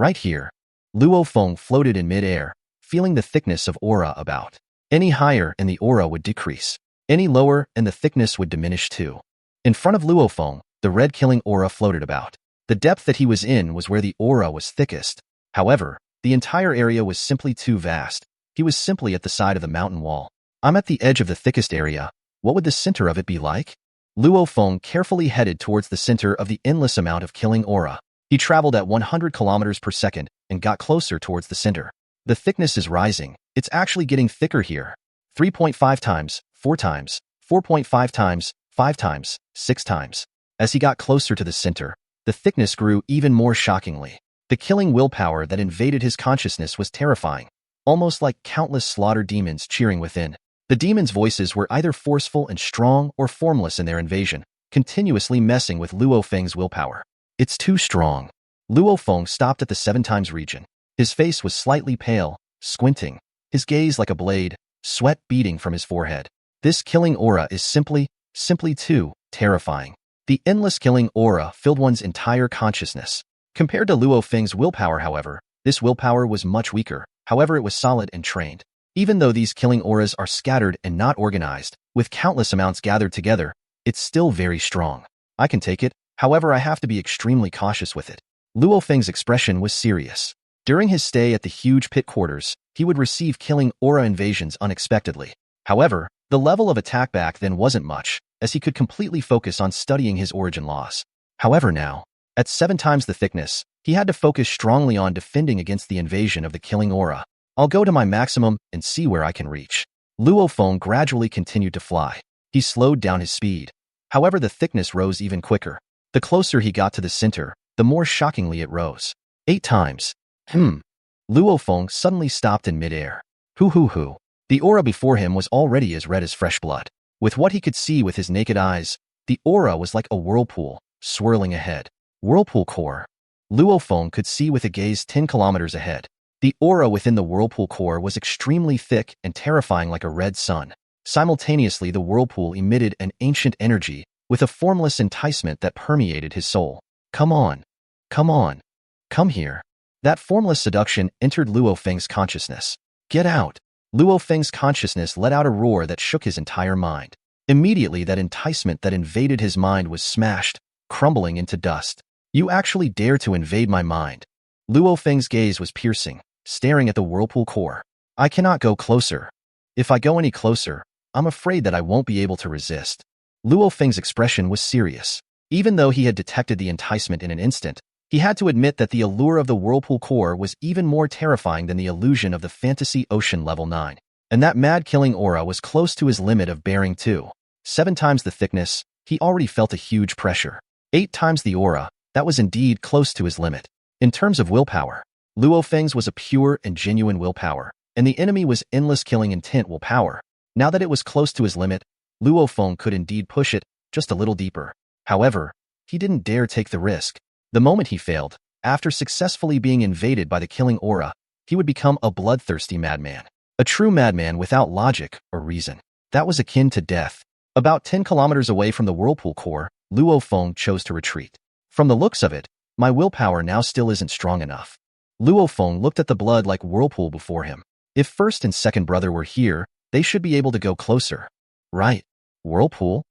Right here. Luo Feng floated in mid-air, feeling the thickness of aura about. Any higher and the aura would decrease. Any lower and the thickness would diminish too. In front of Luo Feng, the red killing aura floated about. The depth that he was in was where the aura was thickest. However, the entire area was simply too vast. He was simply at the side of the mountain wall. I'm at the edge of the thickest area. What would the center of it be like? Luo Feng carefully headed towards the center of the endless amount of killing aura. He traveled at 100 kilometers per second and got closer towards the center. The thickness is rising. It's actually getting thicker here. 3.5 times, 4 times, 4.5 times, 5 times, 6 times. As he got closer to the center, the thickness grew even more shockingly. The killing willpower that invaded his consciousness was terrifying, almost like countless slaughtered demons cheering within. The demons' voices were either forceful and strong or formless in their invasion, continuously messing with Luo Feng's willpower. It's too strong. Luo Feng stopped at the 7 times region. His face was slightly pale, squinting, his gaze like a blade, sweat beading from his forehead. This killing aura is simply too terrifying. The endless killing aura filled one's entire consciousness. Compared to Luo Feng's willpower, however, this willpower was much weaker. However, it was solid and trained. Even though these killing auras are scattered and not organized, with countless amounts gathered together, it's still very strong. I can take it, however I have to be extremely cautious with it. Luo Feng's expression was serious. During his stay at the huge pit quarters, he would receive killing aura invasions unexpectedly. However, the level of attack back then wasn't much, as he could completely focus on studying his origin laws. However now, at 7 times the thickness, he had to focus strongly on defending against the invasion of the killing aura. I'll go to my maximum and see where I can reach. Luo Feng gradually continued to fly. He slowed down his speed. However, the thickness rose even quicker. The closer he got to the center, the more shockingly it rose. 8 times. Luo Feng suddenly stopped in midair. Hoo. The aura before him was already as red as fresh blood. With what he could see with his naked eyes, the aura was like a whirlpool, swirling ahead. Whirlpool core. Luo Feng could see with a gaze 10 kilometers ahead. The aura within the whirlpool core was extremely thick and terrifying like a red sun. Simultaneously, the whirlpool emitted an ancient energy with a formless enticement that permeated his soul. Come on. Come here. That formless seduction entered Luo Feng's consciousness. Get out. Luo Feng's consciousness let out a roar that shook his entire mind. Immediately, that enticement that invaded his mind was smashed, crumbling into dust. You actually dare to invade my mind. Luo Feng's gaze was piercing, staring at the whirlpool core. I cannot go closer. If I go any closer, I'm afraid that I won't be able to resist. Luo Feng's expression was serious. Even though he had detected the enticement in an instant, he had to admit that the allure of the whirlpool core was even more terrifying than the illusion of the fantasy ocean level 9. And that mad killing aura was close to his limit of bearing too. 7 times the thickness, he already felt a huge pressure. 8 times the aura, that was indeed close to his limit. In terms of willpower, Luo Feng's was a pure and genuine willpower, and the enemy was endless killing intent willpower. Now that it was close to his limit, Luo Feng could indeed push it just a little deeper. However, he didn't dare take the risk. The moment he failed, after successfully being invaded by the killing aura, he would become a bloodthirsty madman. A true madman without logic or reason. That was akin to death. About 10 kilometers away from the whirlpool core, Luo Feng chose to retreat. From the looks of it, my willpower now still isn't strong enough. Luo Feng looked at the blood like whirlpool before him. If first and second brother were here, they should be able to go closer. Right. Whirlpool?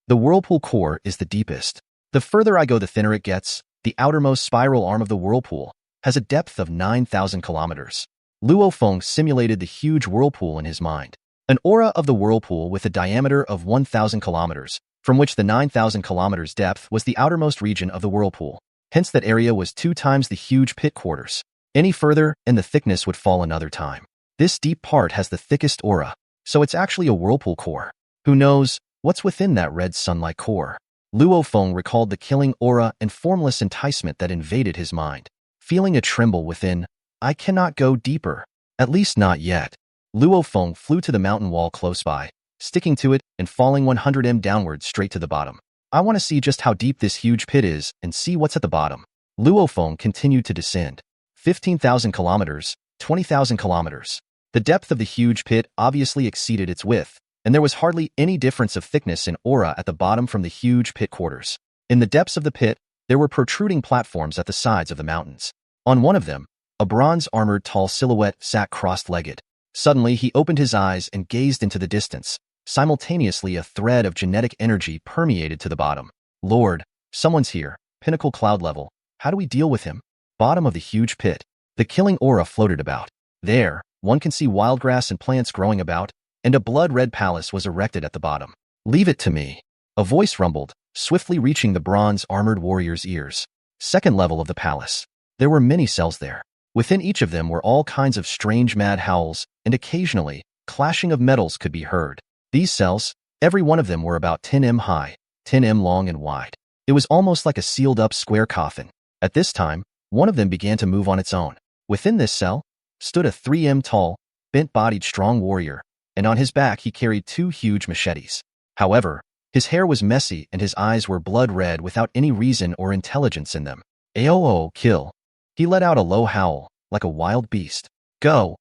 The whirlpool core is the deepest. The further I go, the thinner it gets. The outermost spiral arm of the whirlpool has a depth of 9,000 kilometers. Luo Feng simulated the huge whirlpool in his mind. An aura of the whirlpool with a diameter of 1,000 kilometers, from which the 9,000 kilometers depth was the outermost region of the whirlpool. Hence that area was 2 times the huge pit quarters. Any further, and the thickness would fall another time. This deep part has the thickest aura, so it's actually a whirlpool core. Who knows what's within that red sun-like core? Luo Feng recalled the killing aura and formless enticement that invaded his mind. Feeling a tremble within, I cannot go deeper. At least not yet. Luo Feng flew to the mountain wall close by, sticking to it and falling 100 m downwards straight to the bottom. I want to see just how deep this huge pit is and see what's at the bottom. Luo Feng continued to descend. 15,000 kilometers, 20,000 kilometers. The depth of the huge pit obviously exceeded its width, and there was hardly any difference of thickness in aura at the bottom from the huge pit quarters. In the depths of the pit, there were protruding platforms at the sides of the mountains. On one of them, a bronze-armored tall silhouette sat crossed-legged. Suddenly, he opened his eyes and gazed into the distance. Simultaneously, a thread of genetic energy permeated to the bottom. Lord, someone's here. Pinnacle cloud level. How do we deal with him? Bottom of the huge pit. The killing aura floated about. There, one can see wild grass and plants growing about, and a blood-red palace was erected at the bottom. Leave it to me. A voice rumbled, swiftly reaching the bronze-armored warrior's ears. Second level of the palace. There were many cells there. Within each of them were all kinds of strange mad howls, and occasionally, clashing of metals could be heard. These cells, every one of them were about 10 m high, 10 m long and wide. It was almost like a sealed-up square coffin. At this time, one of them began to move on its own. Within this cell stood a 3 m tall, bent-bodied strong warrior, and on his back he carried 2 huge machetes. However, his hair was messy and his eyes were blood-red without any reason or intelligence in them. Aoo, kill. He let out a low howl, like a wild beast. Go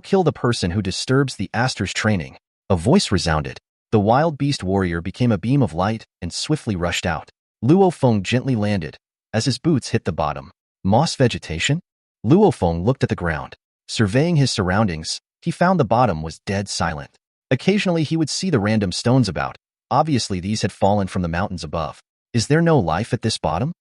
kill the person who disturbs the Aster's training. A voice resounded. The wild beast warrior became a beam of light and swiftly rushed out. Luo Feng gently landed, as his boots hit the bottom. Moss vegetation? Luo Feng looked at the ground. Surveying his surroundings, he found the bottom was dead silent. Occasionally he would see the random stones about. Obviously these had fallen from the mountains above. Is there no life at this bottom?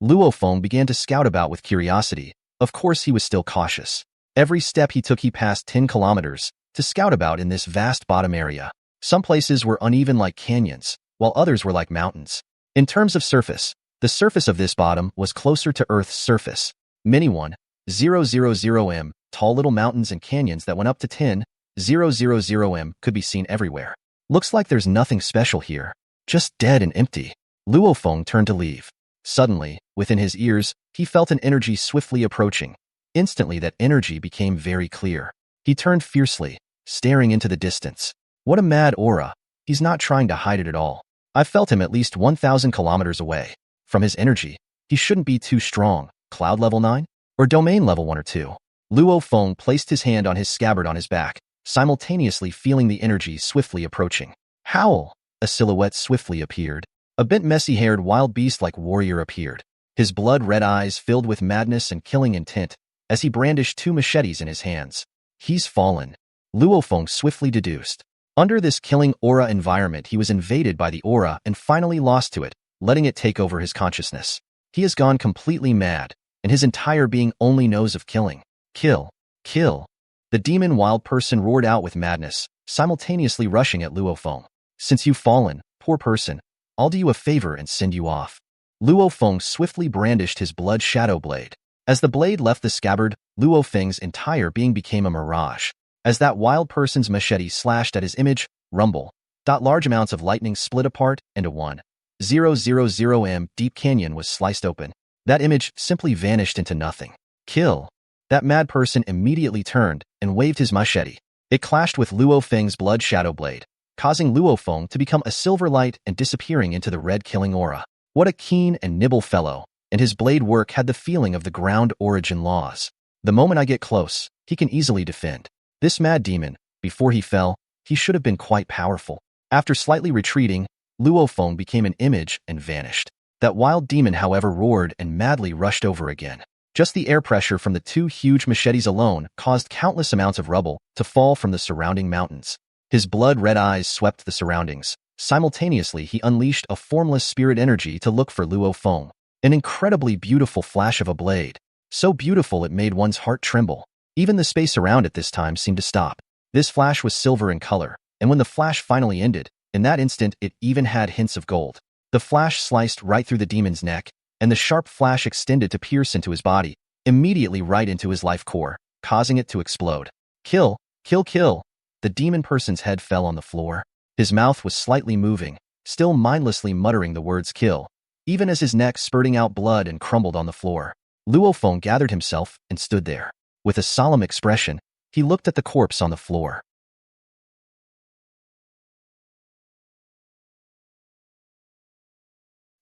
Luo Feng began to scout about with curiosity. Of course he was still cautious. Every step he took he passed 10 kilometers to scout about in this vast bottom area. Some places were uneven like canyons, while others were like mountains. In terms of surface, the surface of this bottom was closer to Earth's surface. Many 1,000 m tall little mountains and canyons that went up to 10,000 m could be seen everywhere. Looks like there's nothing special here, just dead and empty. Luo Feng turned to leave. Suddenly, within his ears, he felt an energy swiftly approaching. Instantly that energy became very clear. He turned fiercely, staring into the distance. What a mad aura. He's not trying to hide it at all. I felt him at least 1,000 kilometers away. From his energy, he shouldn't be too strong. Cloud level 9? Or domain level 1 or 2? Luo Feng placed his hand on his scabbard on his back, simultaneously feeling the energy swiftly approaching. Howl! A silhouette swiftly appeared. A bent messy-haired wild beast-like warrior appeared. His blood-red eyes filled with madness and killing intent, as he brandished 2 machetes in his hands. He's fallen. Luo Feng swiftly deduced. Under this killing aura environment he was invaded by the aura and finally lost to it, letting it take over his consciousness. He has gone completely mad, and his entire being only knows of killing. Kill. Kill. The demon wild person roared out with madness, simultaneously rushing at Luo Feng. Since you've fallen, poor person, I'll do you a favor and send you off. Luo Feng swiftly brandished his blood shadow blade. As the blade left the scabbard, Luo Feng's entire being became a mirage. As that wild person's machete slashed at his image, rumble. Large amounts of lightning split apart, and a 1,000 m deep canyon was sliced open. That image simply vanished into nothing. Kill. That mad person immediately turned and waved his machete. It clashed with Luo Feng's blood shadow blade, causing Luo Feng to become a silver light and disappearing into the red killing aura. What a keen and nimble fellow, and his blade work had the feeling of the ground origin laws. The moment I get close, he can easily defend. This mad demon, before he fell, he should have been quite powerful. After slightly retreating, Luo Feng became an image and vanished. That wild demon, however, roared and madly rushed over again. Just the air pressure from the 2 huge machetes alone caused countless amounts of rubble to fall from the surrounding mountains. His blood-red eyes swept the surroundings. Simultaneously, he unleashed a formless spirit energy to look for Luo Feng. An incredibly beautiful flash of a blade. So beautiful it made one's heart tremble. Even the space around it this time seemed to stop. This flash was silver in color, and when the flash finally ended, in that instant it even had hints of gold. The flash sliced right through the demon's neck, and the sharp flash extended to pierce into his body, immediately right into his life core, causing it to explode. Kill, kill, kill. The demon person's head fell on the floor. His mouth was slightly moving, still mindlessly muttering the words kill, even as his neck spurting out blood and crumbled on the floor. Luo Feng gathered himself and stood there. With a solemn expression, he looked at the corpse on the floor.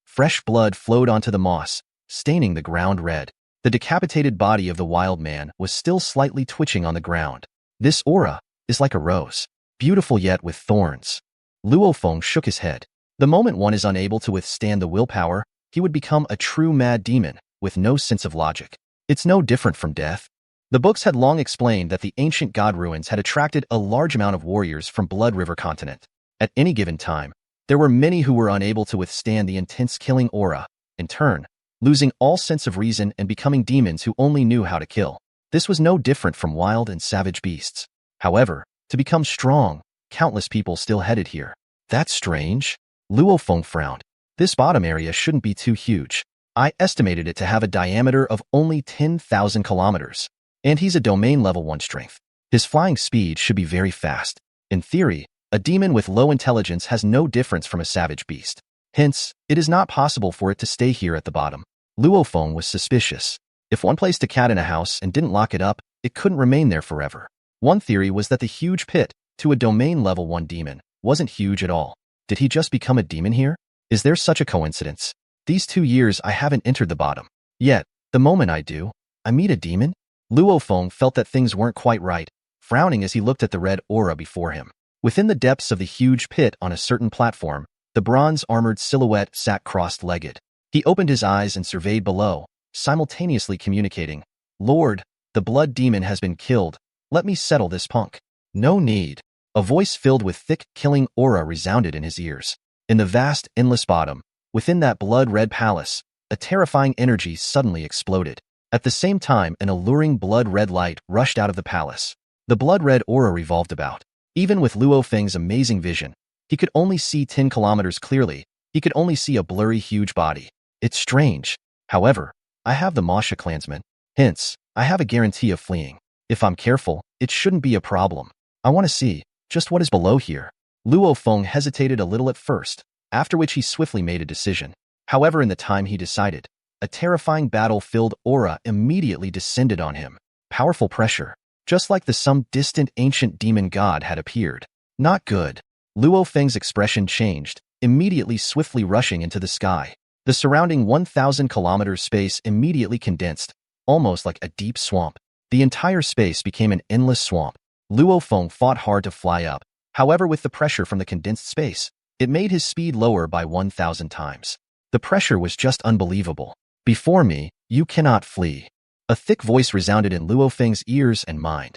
Fresh blood flowed onto the moss, staining the ground red. The decapitated body of the wild man was still slightly twitching on the ground. This aura is like a rose, beautiful yet with thorns. Luo Feng shook his head. The moment one is unable to withstand the willpower, he would become a true mad demon with no sense of logic. It's no different from death. The books had long explained that the ancient god ruins had attracted a large amount of warriors from Blood River continent. At any given time, there were many who were unable to withstand the intense killing aura, in turn, losing all sense of reason and becoming demons who only knew how to kill. This was no different from wild and savage beasts. However, to become strong, countless people still headed here. That's strange. Luo Feng frowned. This bottom area shouldn't be too huge. I estimated it to have a diameter of only 10,000 kilometers. And he's a domain level 1 strength. His flying speed should be very fast. In theory, a demon with low intelligence has no difference from a savage beast. Hence, it is not possible for it to stay here at the bottom. Luo Feng was suspicious. If one placed a cat in a house and didn't lock it up, it couldn't remain there forever. One theory was that the huge pit, to a domain level 1 demon, wasn't huge at all. Did he just become a demon here? Is there such a coincidence? These 2 years I haven't entered the bottom. Yet, the moment I do, I meet a demon? Luo Feng felt that things weren't quite right, frowning as he looked at the red aura before him. Within the depths of the huge pit on a certain platform, the bronze-armored silhouette sat crossed-legged. He opened his eyes and surveyed below, simultaneously communicating, "Lord, the blood demon has been killed. Let me settle this punk." "No need." A voice filled with thick, killing aura resounded in his ears. In the vast, endless bottom, within that blood-red palace, a terrifying energy suddenly exploded. At the same time, an alluring blood-red light rushed out of the palace. The blood-red aura revolved about. Even with Luo Feng's amazing vision, he could only see 10 kilometers clearly. He could only see a blurry, huge body. It's strange. However, I have the Masha clansman. Hence, I have a guarantee of fleeing. If I'm careful, it shouldn't be a problem. I want to see just what is below here. Luo Feng hesitated a little at first, after which he swiftly made a decision. However, in the time he decided, a terrifying battle-filled aura immediately descended on him. Powerful pressure, just like some distant ancient demon god had appeared. Not good. Luo Feng's expression changed, immediately swiftly rushing into the sky. The surrounding 1,000 kilometers space immediately condensed, almost like a deep swamp. The entire space became an endless swamp. Luo Feng fought hard to fly up. However, with the pressure from the condensed space, it made his speed lower by 1,000 times. The pressure was just unbelievable. "Before me, you cannot flee." A thick voice resounded in Luo Feng's ears and mind.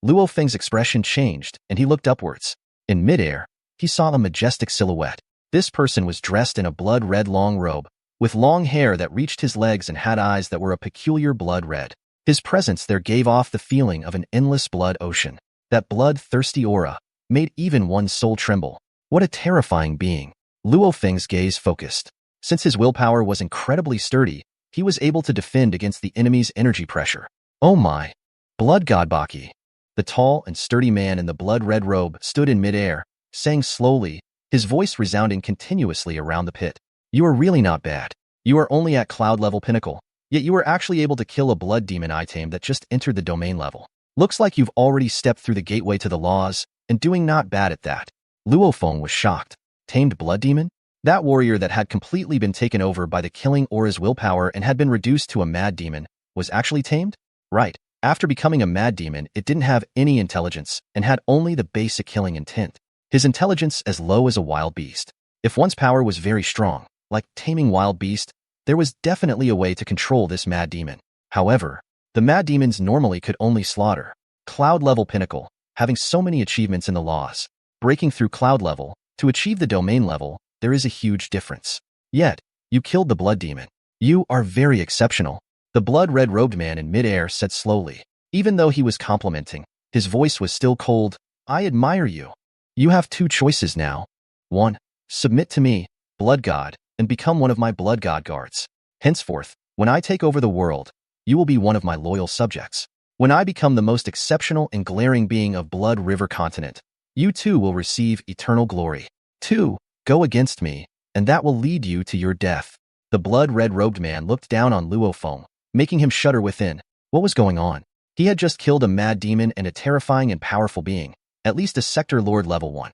Luo Feng's expression changed, and he looked upwards. In midair, he saw a majestic silhouette. This person was dressed in a blood-red long robe, with long hair that reached his legs and had eyes that were a peculiar blood red. His presence there gave off the feeling of an endless blood ocean. That blood-thirsty aura made even one's soul tremble. What a terrifying being. Luo Feng's gaze focused. Since his willpower was incredibly sturdy, he was able to defend against the enemy's energy pressure. Oh my! Blood God Baki! The tall and sturdy man in the blood-red robe stood in midair, saying slowly, his voice resounding continuously around the pit. "You are really not bad. You are only at cloud-level pinnacle, yet you were actually able to kill a blood demon item that just entered the domain level. Looks like you've already stepped through the gateway to the laws, and doing not bad at that." Luo Feng was shocked. Tamed blood demon? That warrior that had completely been taken over by the killing aura's willpower and had been reduced to a mad demon, was actually tamed? Right. After becoming a mad demon, it didn't have any intelligence and had only the basic killing intent. His intelligence as low as a wild beast. If one's power was very strong, like taming wild beast, there was definitely a way to control this mad demon. However, the mad demons normally could only slaughter. Cloud level pinnacle, having so many achievements in the laws. Breaking through cloud level, to achieve the domain level, there is a huge difference. Yet, you killed the blood demon. You are very exceptional. The blood-red robed man in midair said slowly. Even though he was complimenting, his voice was still cold. "I admire you. You have 2 choices now. 1. Submit to me, blood god, and become one of my blood god guards. Henceforth, when I take over the world, you will be one of my loyal subjects. When I become the most exceptional and glaring being of Blood River continent, you too will receive eternal glory. 2. Go against me, and that will lead you to your death." The blood-red robed man looked down on Luo Feng, making him shudder within. What was going on? He had just killed a mad demon and a terrifying and powerful being, at least a sector lord level 1.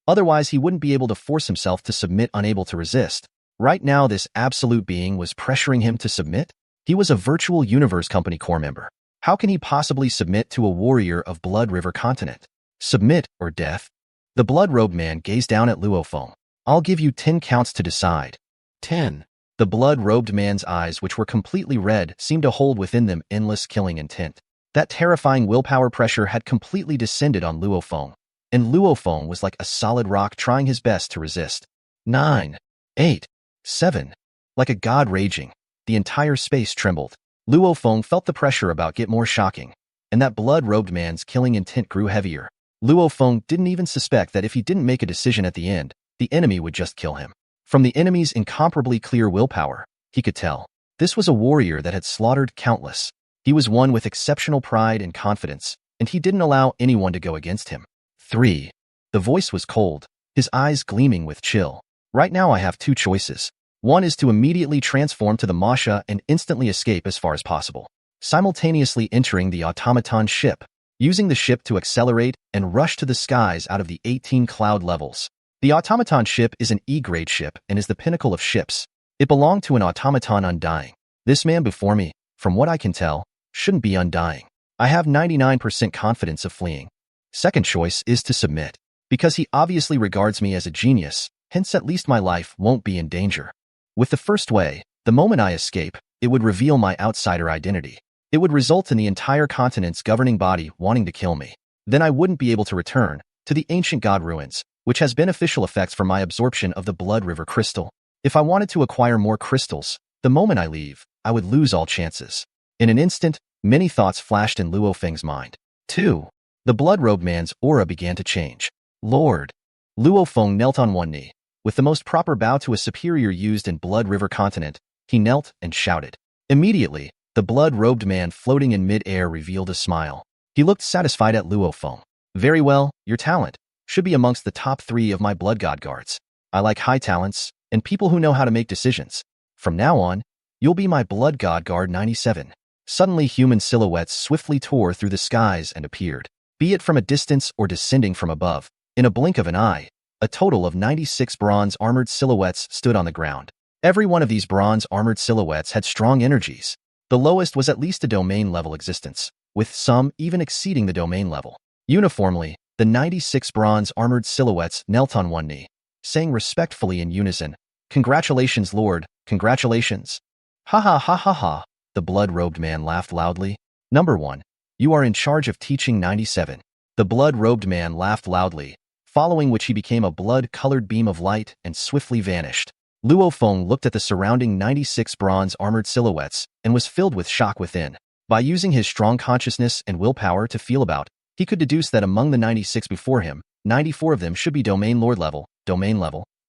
Otherwise, he wouldn't be able to force himself to submit, unable to resist. Right now, this absolute being was pressuring him to submit? He was a virtual universe company core member. How can he possibly submit to a warrior of Blood River continent? Submit or death? The blood-robed man gazed down at Luo Feng. "I'll give you 10 counts to decide." 10. The blood-robed man's eyes, which were completely red, seemed to hold within them endless killing intent. That terrifying willpower pressure had completely descended on Luo Feng, and Luo Feng was like a solid rock trying his best to resist. 9, 8, 7. Like a god raging, the entire space trembled. Luo Feng felt the pressure about get more shocking, and that blood-robed man's killing intent grew heavier. Luo Feng didn't even suspect that if he didn't make a decision at the end, the enemy would just kill him. From the enemy's incomparably clear willpower, he could tell. This was a warrior that had slaughtered countless. He was one with exceptional pride and confidence, and he didn't allow anyone to go against him. 3. The voice was cold, his eyes gleaming with chill. Right now I have two choices. One is to immediately transform to the Masha and instantly escape as far as possible, simultaneously entering the automaton ship, using the ship to accelerate and rush to the skies out of the 18 cloud levels. The automaton ship is an E-grade ship and is the pinnacle of ships. It belonged to an automaton undying. This man before me, from what I can tell, shouldn't be undying. I have 99% confidence of fleeing. Second choice is to submit, because he obviously regards me as a genius, hence at least my life won't be in danger. With the first way, the moment I escape, it would reveal my outsider identity. It would result in the entire continent's governing body wanting to kill me. Then I wouldn't be able to return to the ancient god ruins, which has beneficial effects for my absorption of the Blood River crystal. If I wanted to acquire more crystals, the moment I leave, I would lose all chances. In an instant, many thoughts flashed in Luo Feng's mind. 2. The blood-robed man's aura began to change. Lord. Luo Feng knelt on one knee. With the most proper bow to a superior used in Blood River continent, he knelt and shouted. Immediately, the blood-robed man floating in mid-air revealed a smile. He looked satisfied at Luo Feng. Very well, your talent should be amongst the top 3 of my blood god guards. I like high talents and people who know how to make decisions. From now on, you'll be my blood god guard 97. Suddenly human silhouettes swiftly tore through the skies and appeared, be it from a distance or descending from above. In a blink of an eye, a total of 96 bronze-armored silhouettes stood on the ground. Every one of these bronze-armored silhouettes had strong energies. The lowest was at least a domain-level existence, with some even exceeding the domain level. Uniformly, the 96 bronze-armored silhouettes knelt on one knee, saying respectfully in unison, "Congratulations, Lord, congratulations." Ha ha ha ha ha, the blood-robed man laughed loudly. Number 1. You are in charge of teaching 97. The blood-robed man laughed loudly, following which he became a blood-colored beam of light and swiftly vanished. Luo Feng looked at the surrounding 96 bronze-armored silhouettes and was filled with shock within. By using his strong consciousness and willpower to feel about, he could deduce that among the 96 before him, 94 of them should be Domain Lord level,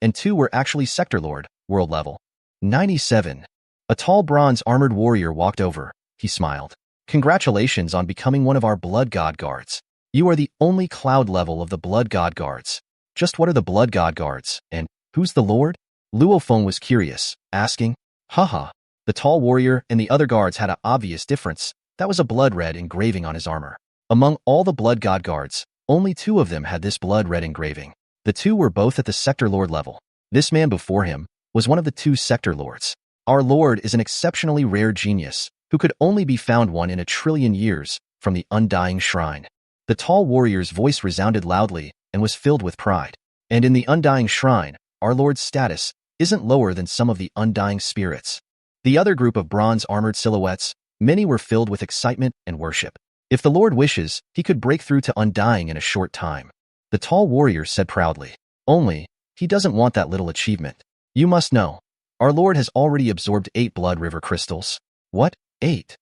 and 2 were actually Sector Lord, world level. 97. A tall bronze-armored warrior walked over. He smiled. Congratulations on becoming one of our Blood God Guards. You are the only cloud level of the Blood God Guards. Just what are the Blood God Guards, and who's the Lord? Luo Feng was curious, asking. Haha. The tall warrior and the other guards had an obvious difference. That was a blood-red engraving on his armor. Among all the Blood God Guards, only 2 of them had this blood-red engraving. The 2 were both at the Sector Lord level. This man before him was one of the 2 Sector Lords. Our Lord is an exceptionally rare genius, who could only be found 1 in a trillion years from the Undying Shrine. The tall warrior's voice resounded loudly and was filled with pride. And in the Undying Shrine, our Lord's status isn't lower than some of the Undying Spirits. The other group of bronze-armored silhouettes, many were filled with excitement and worship. If the Lord wishes, he could break through to Undying in a short time. The tall warrior said proudly. Only, he doesn't want that little achievement. You must know, our Lord has already absorbed 8 Blood River crystals. What? 8?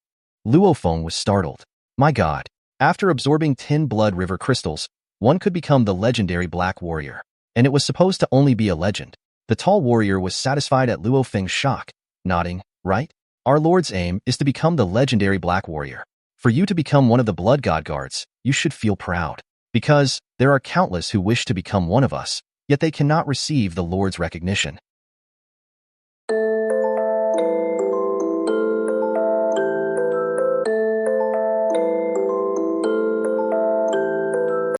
Luo Feng was startled. My God. After absorbing 10 Blood River crystals, one could become the legendary Black Warrior. And it was supposed to only be a legend. The tall warrior was satisfied at Luo Feng's shock, nodding. Right? Our Lord's aim is to become the legendary Black Warrior. For you to become one of the Blood God Guards, you should feel proud. Because there are countless who wish to become one of us, yet they cannot receive the Lord's recognition.